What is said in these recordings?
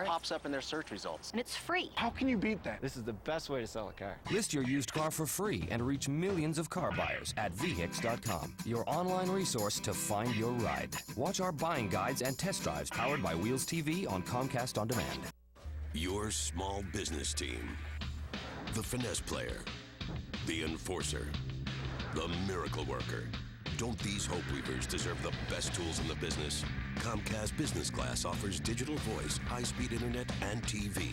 pops up in their search results. And it's free. How can you beat that? This is the best way to sell a car. List your used car for free and reach millions of car buyers at vehix.com, your online resource to find your ride. Watch our buying guides and test drives powered by Wheels TV on Comcast On Demand. Your small business team. The finesse player. The enforcer. The miracle worker. Don't these hope weavers deserve the best tools in the business? Comcast Business Class offers digital voice, high-speed internet, and TV.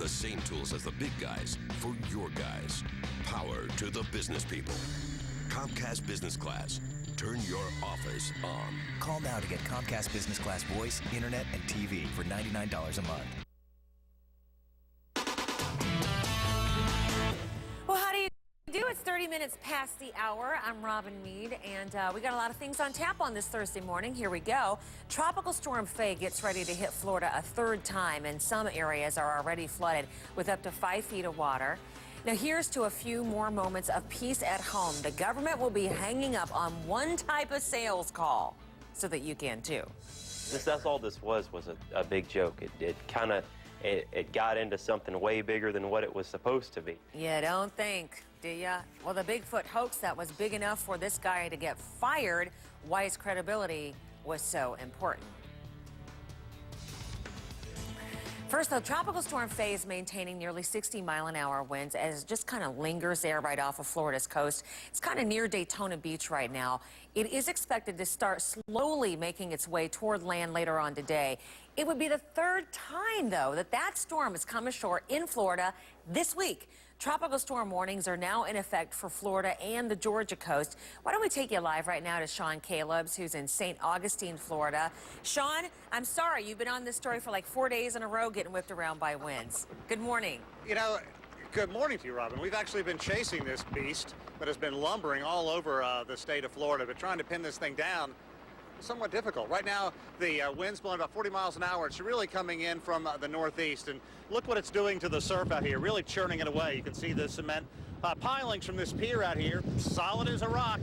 The same tools as the big guys for your guys. Power to the business people. Comcast Business Class. Turn your office on. Call now to get Comcast Business Class voice, internet, and TV for $99 a month. Well, how do you do? It's 30 minutes past the hour. I'm Robin Meade, and we got a lot of things on tap on this Thursday morning. Here we go. Tropical Storm Faye gets ready to hit Florida a third time, and some areas are already flooded with up to 5 feet of water. Now, here's to a few more moments of peace at home. The government will be hanging up on one type of sales call so that you can, too. That's all this was a big joke. It got into something way bigger than what it was supposed to be. You don't think, do ya? Well, the Bigfoot hoax that was big enough for this guy to get fired, why his credibility was so important. First, though, Tropical Storm Faye is maintaining nearly 60-mile-an-hour winds as it just kind of lingers there right off of Florida's coast. It's kind of near Daytona Beach right now. It is expected to start slowly making its way toward land later on today. It would be the third time, though, that storm has come ashore in Florida this week. Tropical storm warnings are now in effect for Florida and the Georgia coast. Why don't we take you live right now to Sean Calebs, who's in St. Augustine, Florida. Sean, I'm sorry, you've been on this story for like 4 days in a row getting whipped around by winds. Good morning. You know, good morning to you, Robin. We've actually been chasing this beast that has been lumbering all over the state of Florida, but trying to pin this thing down somewhat difficult. Right now, the wind's blowing about 40 miles an hour. It's really coming in from the northeast, and look what it's doing to the surf out here, really churning it away. You can see the cement pilings from this pier out here, solid as a rock.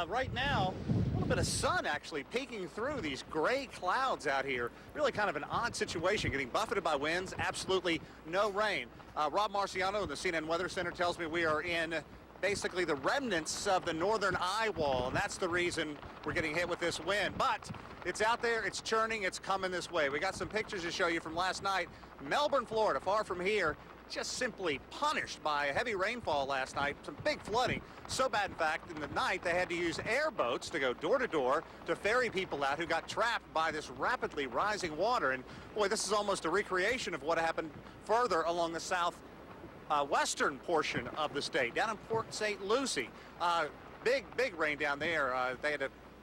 Right now, a little bit of sun actually peeking through these gray clouds out here. Really kind of an odd situation, getting buffeted by winds, absolutely no rain. Rob Marciano of the CNN Weather Center tells me we are in basically the remnants of the northern eye wall, and that's the reason we're getting hit with this wind. But it's out there, it's churning, it's coming this way. We got some pictures to show you from last night. Melbourne, Florida, far from here, just simply punished by a heavy rainfall last night, some big flooding. So bad, in fact, in the night they had to use airboats to go door to door to ferry people out who got trapped by this rapidly rising water. And boy, this is almost a recreation of what happened further along the western portion of the state, down in Port St. Lucie. Big rain down there.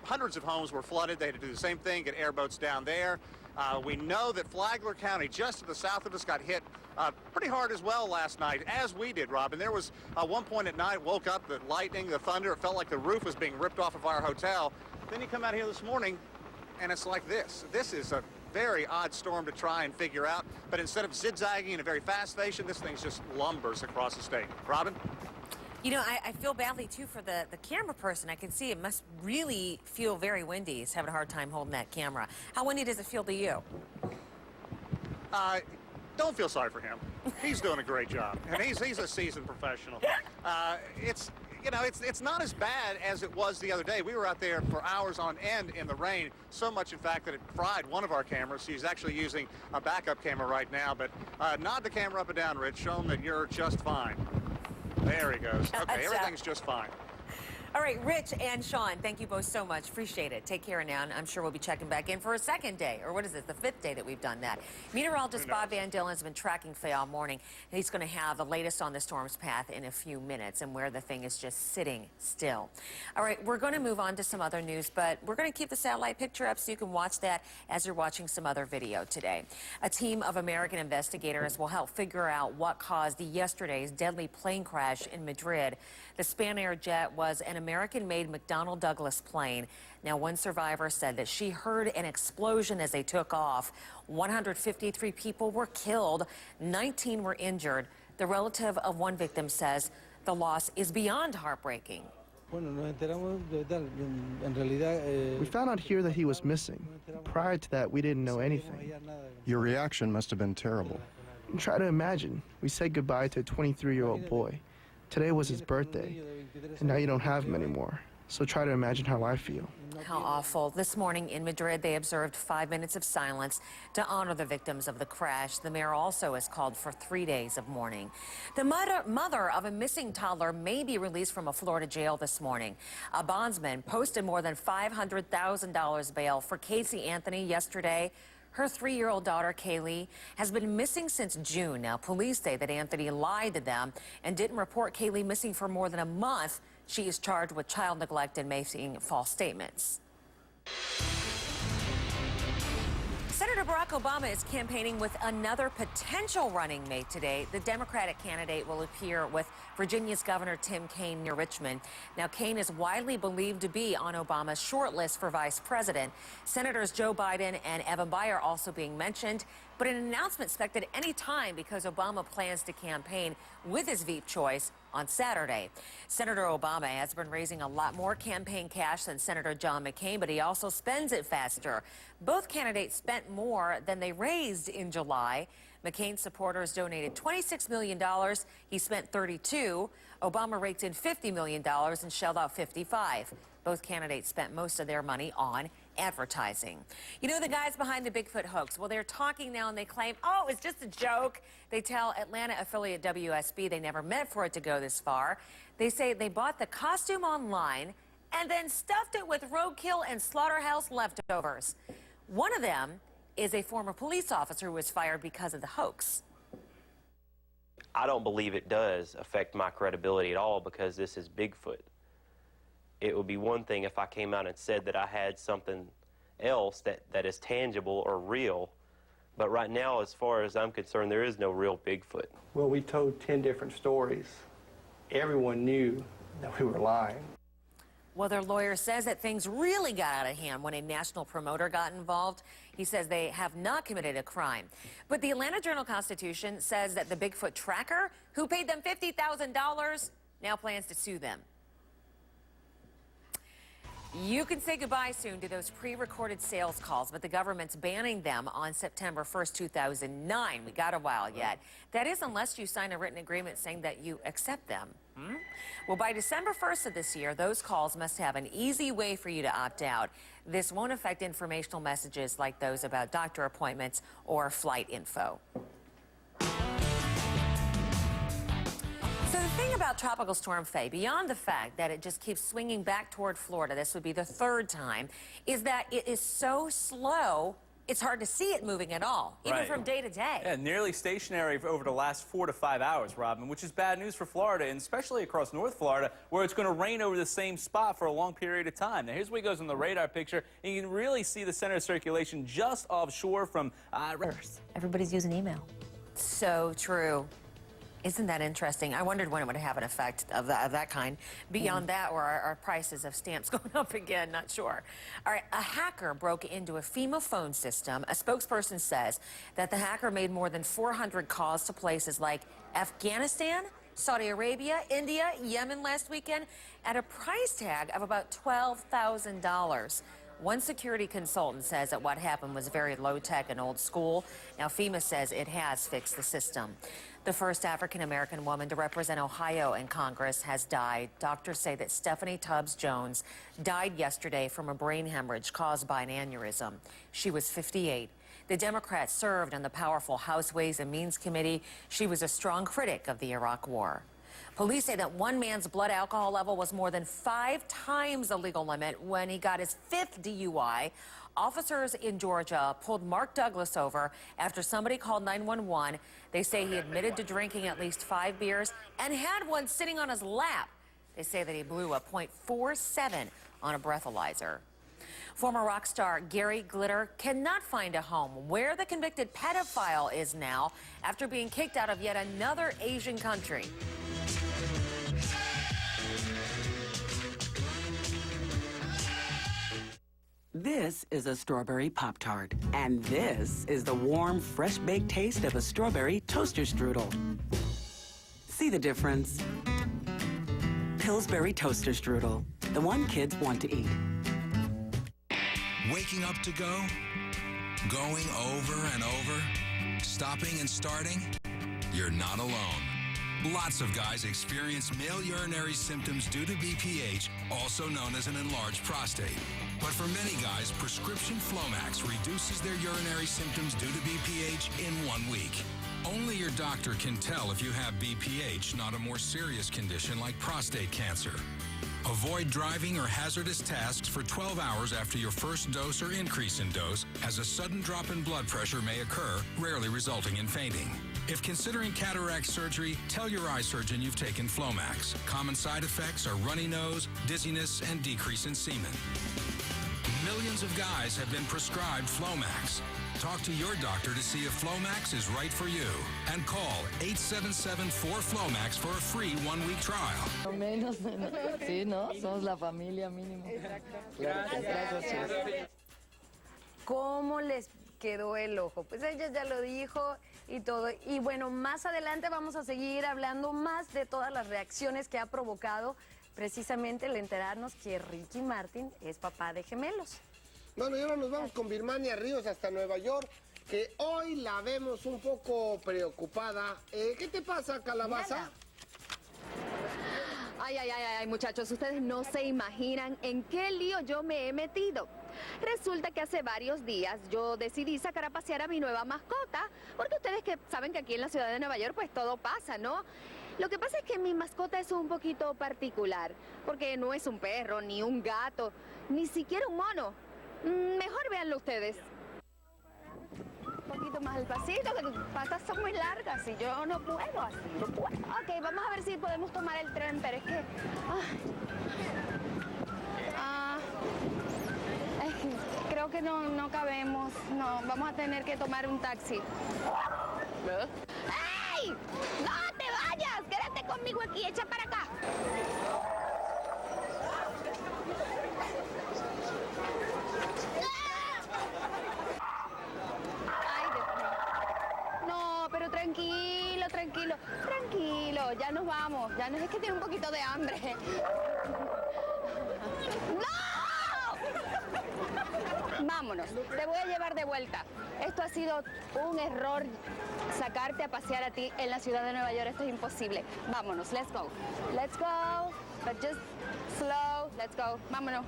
Hundreds of homes were flooded. They had to do the same thing, get airboats down there. We know that Flagler County, just to the south of us, got hit pretty hard as well last night, as we did, Robin. There was one point at night, woke up, the lightning, the thunder, it felt like the roof was being ripped off of our hotel. Then you come out here this morning, and it's like this. This is a very odd storm to try and figure out, but instead of zigzagging in a very fast fashion, this thing just lumbers across the state. Robin? You know, I feel badly, too, for the camera person. I can see it must really feel very windy. He's having a hard time holding that camera. How windy does it feel to you? Don't feel sorry for him. He's doing a great job, and he's a seasoned professional. It's not as bad as it was the other day. We were out there for hours on end in the rain, so much, in fact, that it fried one of our cameras. He's actually using a backup camera right now, but nod the camera up and down, Rich. Show him that you're just fine. There he goes. Okay, everything's just fine. All right, Rich and Sean, thank you both so much. Appreciate it. Take care now, and I'm sure we'll be checking back in for a second day, or what is it, the 5th day that we've done that. Meteorologist Bob Van Dillen has been tracking Faye all morning, and he's going to have the latest on the storm's path in a few minutes and where the thing is just sitting still. All right, we're going to move on to some other news, but we're going to keep the satellite picture up so you can watch that as you're watching some other video today. A team of American investigators will help figure out what caused yesterday's deadly plane crash in Madrid. The Spanair jet was an American-made McDonnell Douglas plane. Now, one survivor said that she heard an explosion as they took off. 153 people were killed, 19 were injured. The relative of one victim says the loss is beyond heartbreaking. We found out here that he was missing. Prior to that, we didn't know anything. Your reaction must have been terrible. Try to imagine. We said goodbye to a 23-year-old boy. Today was his birthday, and now you don't have him anymore. So try to imagine how I feel. How awful. This morning in Madrid, they observed 5 minutes of silence to honor the victims of the crash. The mayor also has called for 3 days of mourning. The mother of a missing toddler may be released from a Florida jail this morning. A bondsman posted more than $500,000 bail for Casey Anthony yesterday. Her 3-year-old daughter, Kaylee, has been missing since June. Now, police say that Anthony lied to them and didn't report Kaylee missing for more than a month. She is charged with child neglect and making false statements. Senator Barack Obama is campaigning with another potential running mate today. The Democratic candidate will appear with Virginia's Governor Tim Kaine near Richmond. Now, Kaine is widely believed to be on Obama's shortlist for vice president. Senators Joe Biden and Evan Bayh also being mentioned, but an announcement expected any time because Obama plans to campaign with his Veep choice on Saturday. Senator Obama has been raising a lot more campaign cash than Senator John McCain, but he also spends it faster. Both candidates spent more than they raised in July. McCain's supporters donated $26 million. He spent $32. Obama raked in $50 million and shelled out $55. Both candidates spent most of their money on advertising. You know the guys behind the Bigfoot hoax? Well, they're talking now and they claim, oh, it's just a joke. They tell Atlanta affiliate WSB they never meant for it to go this far. They say they bought the costume online and then stuffed it with roadkill and slaughterhouse leftovers. One of them is a former police officer who was fired because of the hoax. I don't believe it does affect my credibility at all because this is Bigfoot. It would be one thing if I came out and said that I had something else that is tangible or real. But right now, as far as I'm concerned, there is no real Bigfoot. Well, we told 10 different stories. Everyone knew that we were lying. Well, their lawyer says that things really got out of hand when a national promoter got involved. He says they have not committed a crime. But the Atlanta Journal-Constitution says that the Bigfoot tracker, who paid them $50,000, now plans to sue them. You can say goodbye soon to those pre-recorded sales calls, but the government's banning them on September 1st, 2009. We got a while yet. That is, unless you sign a written agreement saying that you accept them. Well, by December 1st of this year, those calls must have an easy way for you to opt out. This won't affect informational messages like those about doctor appointments or flight info. So the thing about Tropical Storm Faye, beyond the fact that it just keeps swinging back toward Florida, this would be the third time, is that it is so slow, it's hard to see it moving at all, even from day to day. Yeah, nearly stationary over the last 4 to 5 hours, Robin, which is bad news for Florida, and especially across North Florida, where it's going to rain over the same spot for a long period of time. Now, here's where it goes on the radar picture, and you can really see the center of circulation just offshore from... Everybody's using email. So true. Isn't that interesting? I wondered when it would have an effect of that kind. Beyond that, or our prices of stamps going up again, not sure. All right, a hacker broke into a FEMA phone system. A spokesperson says that the hacker made more than 400 calls to places like Afghanistan, Saudi Arabia, India, Yemen last weekend at a price tag of about $12,000. One security consultant says that what happened was very low-tech and old school. Now, FEMA says it has fixed the system. The first African-American woman to represent Ohio in Congress has died. Doctors say that Stephanie Tubbs Jones died yesterday from a brain hemorrhage caused by an aneurysm. She was 58. The Democrat served on the powerful House Ways and Means Committee. She was a strong critic of the Iraq War. Police say that one man's blood alcohol level was more than 5 times the legal limit when he got his 5th DUI. Officers in Georgia pulled Mark Douglas over after somebody called 911. They say he admitted to drinking at least 5 beers and had one sitting on his lap. They say that he blew a .47 on a breathalyzer. Former rock star Gary Glitter cannot find a home where the convicted pedophile is now after being kicked out of yet another Asian country. This is a strawberry Pop-Tart, and this is the warm, fresh-baked taste of a strawberry toaster strudel. See the difference? Pillsbury Toaster Strudel, the one kids want to eat. Waking up to go? Going over and over? Stopping and starting? You're not alone. Lots of guys experience male urinary symptoms due to BPH, also known as an enlarged prostate. But for many guys, prescription Flomax reduces their urinary symptoms due to BPH in 1 week. Only your doctor can tell if you have BPH, not a more serious condition like prostate cancer. Avoid driving or hazardous tasks for 12 hours after your first dose or increase in dose, as a sudden drop in blood pressure may occur, rarely resulting in fainting. If considering cataract surgery, tell your eye surgeon you've taken Flomax. Common side effects are runny nose, dizziness, and decrease in semen. Millions of guys have been prescribed Flomax. Talk to your doctor to see if Flomax is right for you. And call 877-4FLOMAX for a free 1-week trial. Menos, sí, ¿no? Somos la familia mínimo. Gracias. ¿Cómo les quedó el ojo? Pues ella ya lo dijo y todo. Y bueno, más adelante vamos a seguir hablando más de todas las reacciones que ha provocado precisamente el enterarnos que Ricky Martin es papá de gemelos. Bueno, y ahora nos vamos con Birmania Ríos hasta Nueva York, que hoy la vemos un poco preocupada. ¿Qué te pasa, Calabaza? Ay, muchachos, ustedes no se imaginan en qué lío yo me he metido. Resulta que hace varios días yo decidí sacar a pasear a mi nueva mascota, porque ustedes que saben que aquí en la ciudad de Nueva York pues todo pasa, ¿no? Lo que pasa es que mi mascota es un poquito particular, porque no es un perro, ni un gato, ni siquiera un mono. Mejor véanlo ustedes. Un poquito más al pasito, que tus patas son muy largas y yo no puedo así, no puedo. Ok, vamos a ver si podemos tomar el tren, pero es que... es que creo que no cabemos, no, vamos a tener que tomar un taxi. ¡Ey! ¡No te vayas! Quédate conmigo aquí, echa para acá. Pero tranquilo, ya nos vamos. Ya no es que tiene un poquito de hambre. ¡No! Vámonos, te voy a llevar de vuelta. Esto ha sido un error, sacarte a pasear a ti en la ciudad de Nueva York. Esto es imposible. Vámonos, let's go. Let's go, but just slow. Let's go, vámonos.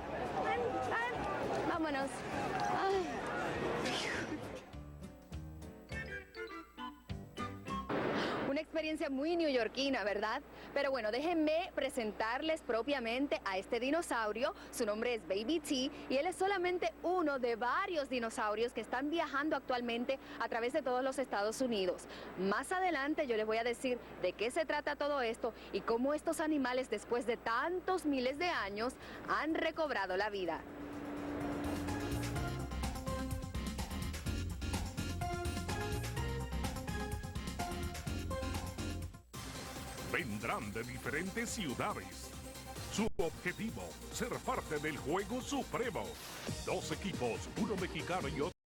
Vámonos. Ay. Una experiencia muy neoyorquina, ¿verdad? Pero bueno, déjenme presentarles propiamente a este dinosaurio. Su nombre es Baby T y él es solamente uno de varios dinosaurios que están viajando actualmente a través de todos los Estados Unidos. Más adelante yo les voy a decir de qué se trata todo esto y cómo estos animales, después de tantos miles de años, han recobrado la vida. Vendrán de diferentes ciudades. Su objetivo, ser parte del juego supremo. 2 equipos, uno mexicano y otro